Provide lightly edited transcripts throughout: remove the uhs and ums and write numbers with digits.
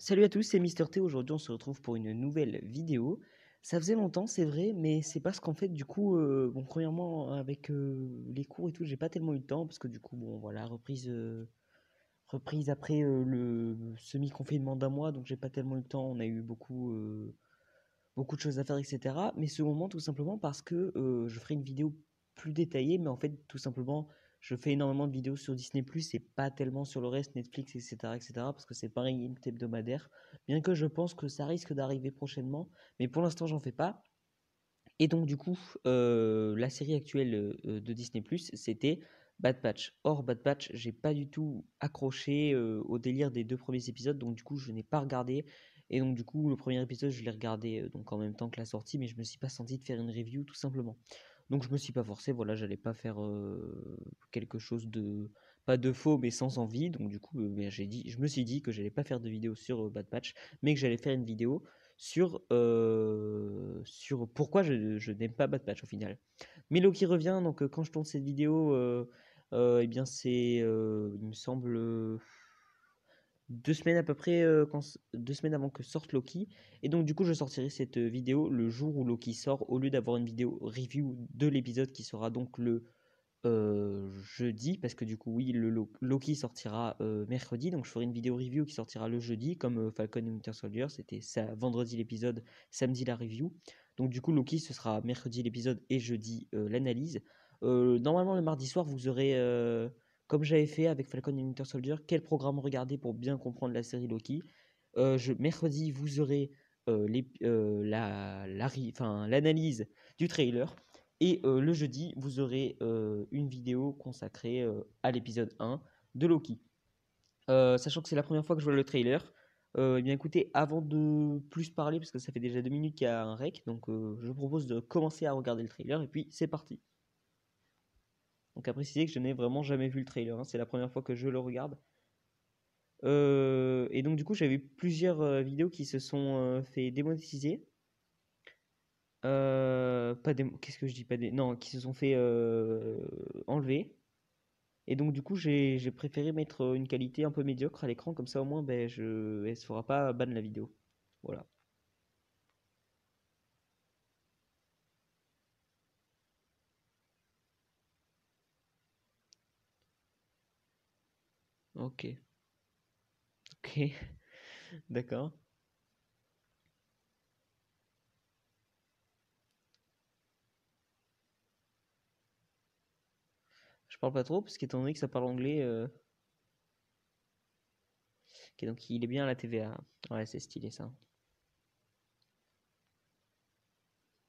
Salut à tous, c'est Mister T. Aujourd'hui, on se retrouve pour une nouvelle vidéo. Ça faisait longtemps, c'est vrai, mais c'est parce qu'en fait, du coup, bon, premièrement, avec les cours et tout, j'ai pas tellement eu le temps parce que du coup, bon, voilà, reprise après le semi-confinement d'un mois, donc j'ai pas tellement eu le temps. On a eu beaucoup de choses à faire, etc. Mais secondement, tout simplement parce que je ferai une vidéo plus détaillée, mais en fait, tout simplement, je fais énormément de vidéos sur Disney+, et pas tellement sur le reste, Netflix, etc., etc., parce que c'est pas une hebdomadaire, bien que je pense que ça risque d'arriver prochainement, mais pour l'instant, j'en fais pas. Et donc, du coup, la série actuelle de Disney+, c'était Bad Batch. Or, Bad Batch, j'ai pas du tout accroché au délire des 2 premiers épisodes, donc du coup, je n'ai pas regardé. Et donc, du coup, le premier épisode, je l'ai regardé donc en même temps que la sortie, mais je me suis pas senti de faire une review, tout simplement. Donc, je me suis pas forcé, voilà, j'allais pas faire quelque chose de, pas de faux, mais sans envie. Donc, du coup, ben, je me suis dit que j'allais pas faire de vidéo sur Bad Batch, mais que j'allais faire une vidéo sur pourquoi je n'aime pas Bad Batch au final. Mais Loki revient, donc quand je tourne cette vidéo, eh bien c'est, il me semble, 2 semaines à peu près, 2 semaines avant que sorte Loki. Et donc du coup je sortirai cette vidéo le jour où Loki sort, au lieu d'avoir une vidéo review de l'épisode qui sera donc le jeudi, parce que du coup oui le Loki sortira mercredi, donc je ferai une vidéo review qui sortira le jeudi comme Falcon et Winter Soldier, c'était ça, vendredi l'épisode, samedi la review. Donc du coup Loki ce sera mercredi l'épisode et jeudi l'analyse. Normalement le mardi soir vous aurez comme j'avais fait avec Falcon et Winter Soldier, quel programme regarder pour bien comprendre la série Loki. Mercredi vous aurez l'analyse du trailer. Et le jeudi, vous aurez une vidéo consacrée à l'épisode 1 de Loki. Sachant que c'est la première fois que je vois le trailer, eh bien écoutez, avant de plus parler, parce que ça fait déjà 2 minutes qu'il y a un rec, donc je vous propose de commencer à regarder le trailer, et puis c'est parti. Donc à préciser que je n'ai vraiment jamais vu le trailer, hein, c'est la première fois que je le regarde. Et donc du coup, j'avais vu plusieurs vidéos qui se sont fait démonétiser. Pas des... Qu'est-ce que je dis pas des... Non, qui se sont fait enlever. Et donc du coup j'ai préféré mettre une qualité un peu médiocre à l'écran, comme ça au moins ben, elle se fera pas ban la vidéo. Voilà. Ok. Ok. D'accord. Je parle pas trop parce qu'étant donné que ça parle anglais, ok, donc il est bien à la TVA. Ouais, c'est stylé ça.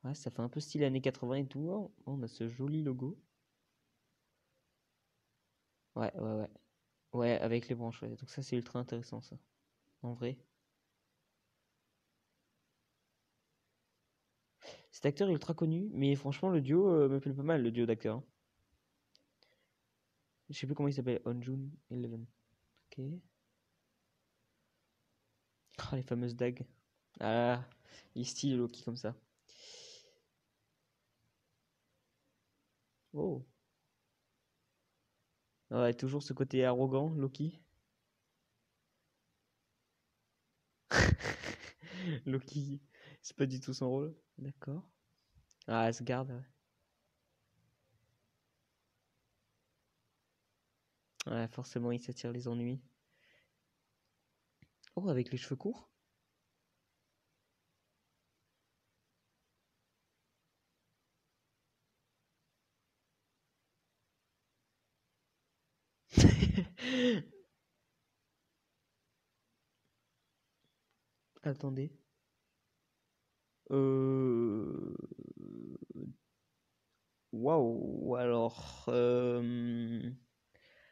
Ouais, ça fait un peu style années 80 et tout. Oh, on a ce joli logo. Ouais, ouais, ouais. Ouais, avec les branches, ouais. Donc ça c'est ultra intéressant ça. En vrai. Cet acteur est ultra connu, mais franchement le duo me plaît pas mal, le duo d'acteurs, hein. Je sais plus comment il s'appelle. Onjun Eleven. Ok. Ah, les fameuses dagues. Ah, il est stylé Loki comme ça. Oh. Ouais, toujours ce côté arrogant, Loki. Loki, c'est pas du tout son rôle. D'accord. Ah, Asgard, ouais. Ouais, forcément, il s'attire les ennuis. Oh, avec les cheveux courts. Attendez. Euh... Waouh.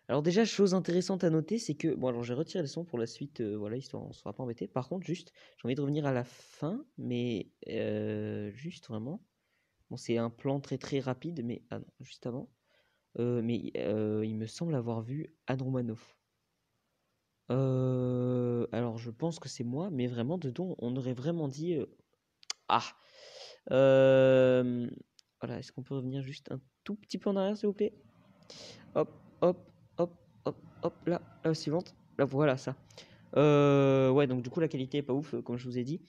Alors déjà, chose intéressante à noter, c'est que... Bon, alors j'ai retiré le son pour la suite, voilà, histoire on ne sera pas embêté. Par contre, juste, j'ai envie de revenir à la fin, mais juste vraiment... Bon, c'est un plan très très rapide, mais... Ah non, juste avant. Mais il me semble avoir vu Andromanov. Alors je pense que c'est moi, mais vraiment dedans, on aurait vraiment dit... Ah euh, Voilà, est-ce qu'on peut revenir juste un tout petit peu en arrière, s'il vous plaît? Hop, hop, hop, hop, hop, là, la suivante. Là, voilà ça. Ouais, donc du coup, la qualité est pas ouf, comme je vous ai dit.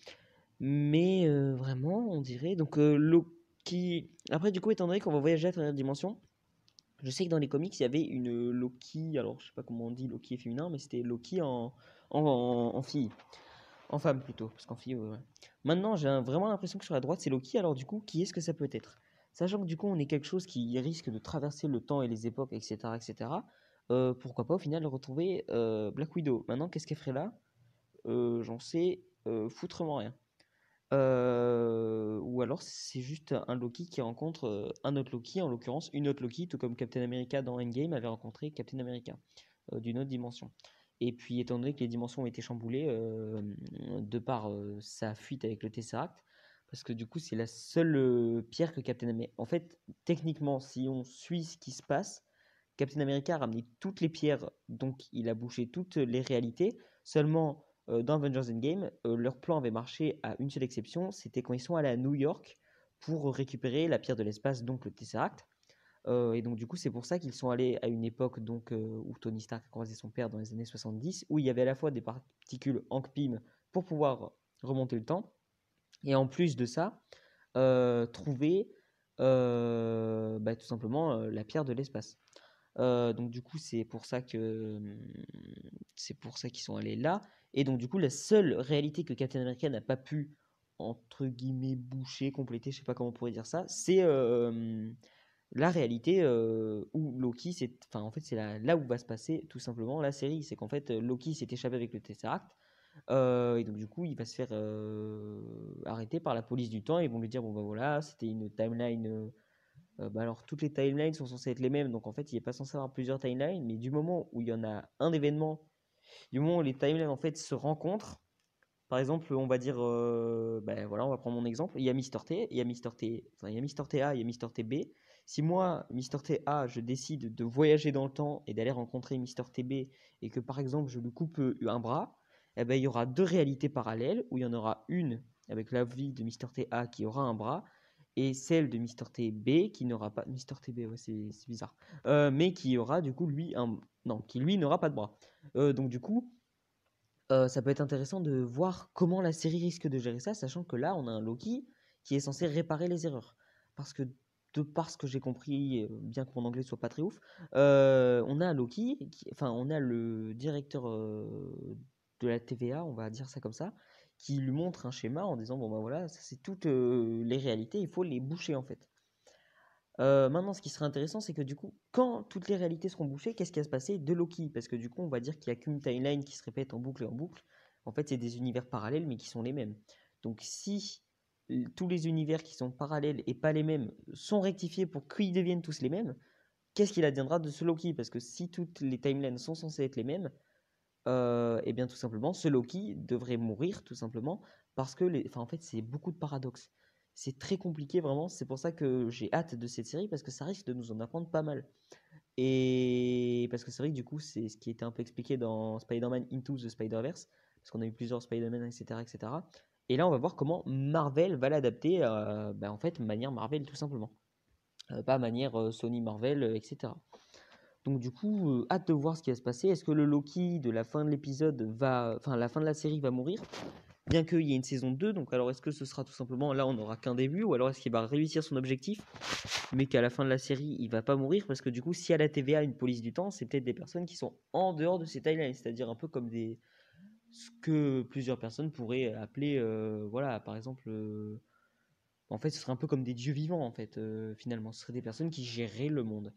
Mais vraiment, on dirait. Donc, Loki. Après, du coup, étant donné qu'on va voyager à travers les dimensions, je sais que dans les comics, il y avait une Loki. Alors, je sais pas comment on dit Loki est féminin, mais c'était Loki en fille. En femme plutôt, parce qu'en fille, ouais. Maintenant, vraiment l'impression que sur la droite, c'est Loki. Alors, du coup, qui est-ce que ça peut être? Sachant que du coup, on est quelque chose qui risque de traverser le temps et les époques, etc., etc. Pourquoi pas au final retrouver Black Widow? Maintenant, qu'est-ce qu'elle ferait là? J'en sais foutrement rien. Ou alors c'est juste un Loki qui rencontre un autre Loki, en l'occurrence une autre Loki, tout comme Captain America dans Endgame avait rencontré Captain America d'une autre dimension. Et puis étant donné que les dimensions ont été chamboulées de par sa fuite avec le Tesseract, parce que du coup c'est la seule pierre que Captain America... En fait, techniquement, si on suit ce qui se passe, Captain America a ramené toutes les pierres, donc il a bouché toutes les réalités. Seulement, dans Avengers Endgame, leur plan avait marché à une seule exception, c'était quand ils sont allés à New York pour récupérer la pierre de l'espace, donc le Tesseract. Et donc du coup, c'est pour ça qu'ils sont allés à une époque donc, où Tony Stark a croisé son père dans les années 70, où il y avait à la fois des particules Hank Pym pour pouvoir remonter le temps, et en plus de ça, trouver tout simplement la pierre de l'espace. Donc du coup, c'est pour ça qu'ils sont allés là. Et donc du coup, la seule réalité que Captain America n'a pas pu entre guillemets boucher, compléter, je sais pas comment on pourrait dire ça, c'est la réalité où Loki, enfin en fait c'est là où va se passer tout simplement la série, c'est qu'en fait Loki s'est échappé avec le Tesseract. Et donc du coup, il va se faire arrêter par la police du temps. Ils vont lui dire bon bah voilà, c'était une timeline. Bah alors toutes les timelines sont censées être les mêmes, donc en fait il n'est pas censé avoir plusieurs timelines, mais du moment où il y en a un événement, du moment où les timelines en fait se rencontrent, par exemple on va dire, voilà, on va prendre mon exemple, il y a Mister T, il y a Mister T, enfin il y a Mister T A, il y a Mister T B. Si moi, Mister T A, je décide de voyager dans le temps et d'aller rencontrer Mister T B et que par exemple je lui coupe un bras, eh ben, il y aura deux réalités parallèles où il y en aura une avec la vie de Mister T A qui aura un bras et celle de Mister T B qui n'aura pas. Mister T B, ouais, c'est bizarre. Mais qui aura du coup lui un. Non, qui lui n'aura pas de bras. Donc du coup, ça peut être intéressant de voir comment la série risque de gérer ça, sachant que là, on a un Loki qui est censé réparer les erreurs. Parce que, de par ce que j'ai compris, bien que mon anglais soit pas très ouf, on a un Loki, enfin, on a le directeur de la TVA, on va dire ça comme ça, qui lui montre un schéma en disant bon ben voilà, ça c'est toutes les réalités, il faut les boucher en fait. Maintenant, ce qui serait intéressant, c'est que du coup, quand toutes les réalités seront bouchées, qu'est-ce qui va se passer de Loki? Parce que du coup, on va dire qu'il n'y a qu'une timeline qui se répète en boucle et en boucle. En fait, c'est des univers parallèles, mais qui sont les mêmes. Donc, si tous les univers qui sont parallèles et pas les mêmes sont rectifiés pour qu'ils deviennent tous les mêmes, qu'est-ce qu'il adviendra de ce Loki? Parce que si toutes les timelines sont censées être les mêmes, et bien tout simplement, ce Loki devrait mourir tout simplement parce que enfin, en fait, c'est beaucoup de paradoxes. C'est très compliqué vraiment, c'est pour ça que j'ai hâte de cette série parce que ça risque de nous en apprendre pas mal. Et parce que c'est vrai que du coup, c'est ce qui était un peu expliqué dans Spider-Man Into the Spider-Verse, parce qu'on a eu plusieurs Spider-Man, etc., etc. Et cetera. Et là, on va voir comment Marvel va l'adapter, en fait, manière Marvel tout simplement. Pas manière Sony Marvel, etc. Donc du coup, hâte de voir ce qui va se passer. Est-ce que le Loki de la fin de l'épisode va... Enfin, la fin de la série va mourir? Bien qu'il y ait une saison 2, donc alors est-ce que ce sera tout simplement, là on n'aura qu'un début, ou alors est-ce qu'il va réussir son objectif, mais qu'à la fin de la série, il va pas mourir? Parce que du coup, si à la TVA, une police du temps, c'est peut-être des personnes qui sont en dehors de ces timelines, c'est-à-dire un peu comme des... ce que plusieurs personnes pourraient appeler, voilà, par exemple... En fait, ce serait un peu comme des dieux vivants, en fait, finalement. Ce seraient des personnes qui géreraient le monde.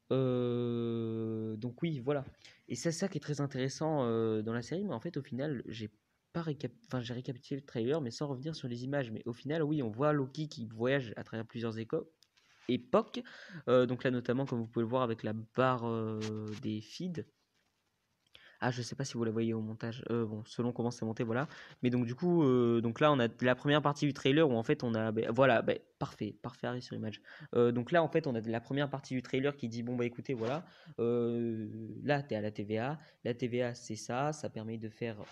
Donc oui, voilà. Et c'est ça qui est très intéressant dans la série, mais en fait, au final, j'ai récapitulé le trailer, mais sans revenir sur les images. Mais au final, oui, on voit Loki qui voyage à travers plusieurs époques. Donc là, notamment, comme vous pouvez le voir avec la barre des feeds. Ah, je sais pas si vous la voyez au montage. Bon, selon comment c'est monté, voilà. Mais donc du coup, donc là, on a la première partie du trailer où en fait on a, voilà, parfait, parfait, Harry sur image. Donc là, en fait, on a la première partie du trailer qui dit bon bah écoutez, voilà, là t'es à la TVA. La TVA, c'est ça, ça permet de faire,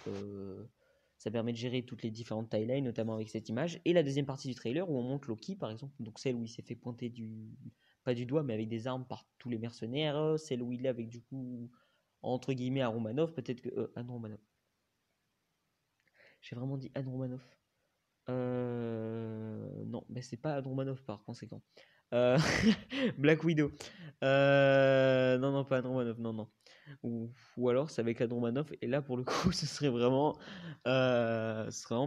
ça permet de gérer toutes les différentes timelines, notamment avec cette image. Et la deuxième partie du trailer où on montre Loki, par exemple, donc celle où il s'est fait pointer pas du doigt, mais avec des armes par tous les mercenaires, celle où il est avec du coup entre guillemets à Romanov, peut-être que. Ah non, Romanov. J'ai vraiment dit Anne Romanoff. Non, mais c'est pas Anne Romanoff par conséquent. Euh, Black Widow. Non, non, pas Anne Romanoff, non, non. Ou alors c'est avec Anne Romanoff, et là pour le coup, ce serait vraiment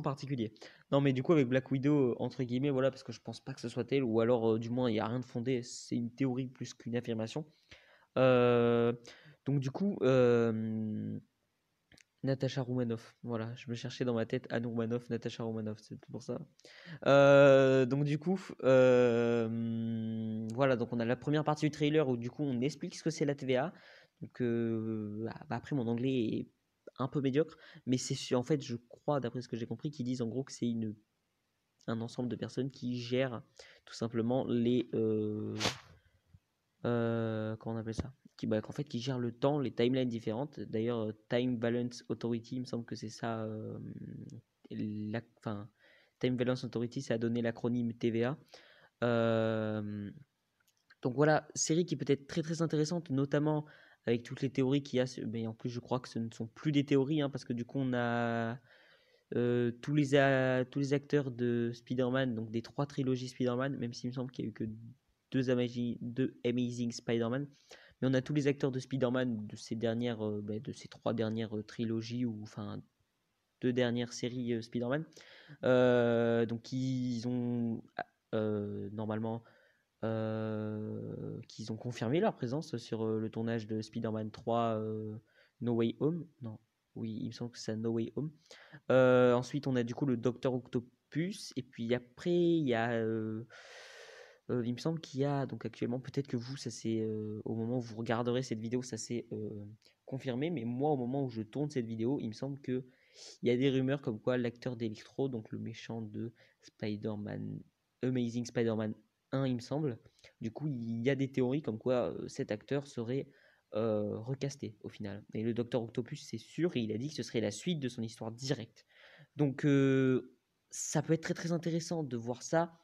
particulier. Non, mais du coup, avec Black Widow, entre guillemets, voilà, parce que je pense pas que ce soit elle, ou alors du moins il n'y a rien de fondé, c'est une théorie plus qu'une affirmation. Euh, donc, du coup, Natasha Romanoff, voilà, je me cherchais dans ma tête Anne Romanoff, Natasha Romanoff, c'est pour ça. Donc du coup, voilà, donc on a la première partie du trailer où du coup on explique ce que c'est la TVA. Donc après mon anglais est un peu médiocre, mais en fait je crois d'après ce que j'ai compris qu'ils disent en gros que c'est un ensemble de personnes qui gèrent tout simplement comment on appelle ça? Qu'en fait qui gèrent le temps, les timelines différentes. D'ailleurs, Time Balance Authority, il me semble que c'est ça. Enfin, Time Balance Authority, ça a donné l'acronyme TVA. Euh, donc voilà, série qui peut être très très intéressante, notamment avec toutes les théories qu'il y a. Mais en plus, je crois que ce ne sont plus des théories, hein, parce que du coup, on a tous les acteurs de Spider-Man, donc des 3 trilogies Spider-Man, même s'il me semble qu'il n'y a eu que deux Amazing Spider-Man. Mais on a tous les acteurs de Spider-Man de ces de ces 3 dernières trilogies, ou enfin 2 dernières séries Spider-Man. Donc ils ont normalement qu'ils ont confirmé leur présence sur le tournage de Spider-Man 3 No Way Home. Non, oui, il me semble que c'est No Way Home. Ensuite, on a du coup le Docteur Octopus. Et puis après, il me semble qu'il y a, donc actuellement, peut-être que vous, ça c'est au moment où vous regarderez cette vidéo, ça c'est confirmé. Mais moi, au moment où je tourne cette vidéo, il me semble que il y a des rumeurs comme quoi l'acteur d'Electro, donc le méchant de Spider-Man, Amazing Spider-Man 1, il me semble. Du coup, il y a des théories comme quoi cet acteur serait recasté au final. Et le Docteur Octopus, c'est sûr, et il a dit que ce serait la suite de son histoire directe. Donc, ça peut être très très intéressant de voir ça,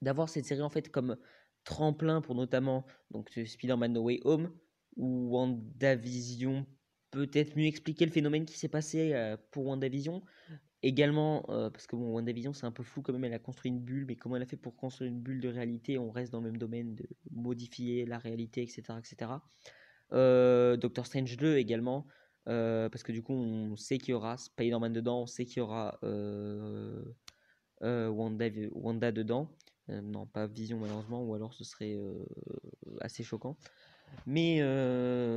d'avoir cette série en fait comme tremplin pour notamment donc Spider-Man No Way Home, ou WandaVision, peut-être mieux expliquer le phénomène qui s'est passé pour WandaVision. Également, parce que bon, WandaVision c'est un peu flou quand même, elle a construit une bulle, mais comment elle a fait pour construire une bulle de réalité? On reste dans le même domaine de modifier la réalité, etc. etc. Doctor Strange 2 également, parce que du coup on sait qu'il y aura Spider-Man dedans, on sait qu'il y aura Wanda dedans. Non, pas Vision malheureusement, ou alors ce serait assez choquant. Mais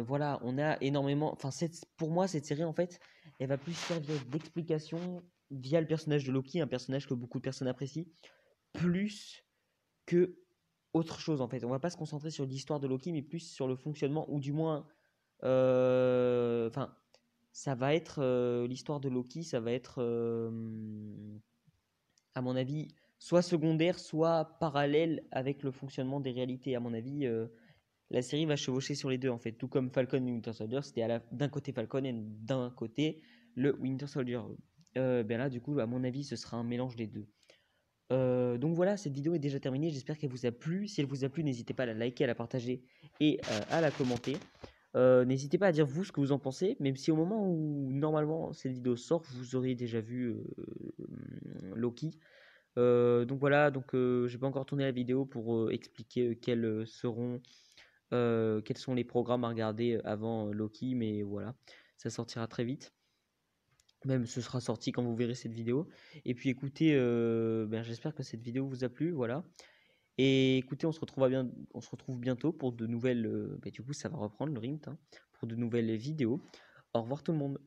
voilà, on a énormément. Enfin, pour moi, cette série, en fait, elle va plus servir d'explication via le personnage de Loki, un personnage que beaucoup de personnes apprécient, plus que autre chose, en fait. On va pas se concentrer sur l'histoire de Loki, mais plus sur le fonctionnement, ou du moins. Enfin, ça va être l'histoire de Loki, ça va être, à mon avis, soit secondaire, soit parallèle avec le fonctionnement des réalités. À mon avis, la série va chevaucher sur les deux en fait, tout comme Falcon et Winter Soldier, c'était d'un côté Falcon et d'un côté le Winter Soldier. Ben là, du coup, à mon avis, ce sera un mélange des deux. Donc voilà, cette vidéo est déjà terminée. J'espère qu'elle vous a plu. Si elle vous a plu, n'hésitez pas à la liker, à la partager et à la commenter. N'hésitez pas à dire vous ce que vous en pensez, même si au moment où normalement cette vidéo sort, vous aurez déjà vu Loki. Donc voilà, donc j'ai pas encore tourné la vidéo pour expliquer quels sont les programmes à regarder avant Loki, mais voilà, ça sortira très vite. Même ce sera sorti quand vous verrez cette vidéo. Et puis écoutez, j'espère que cette vidéo vous a plu, voilà. Et écoutez, on se retrouve bientôt pour de nouvelles. Du coup, ça va reprendre le rythme, hein, pour de nouvelles vidéos. Au revoir tout le monde.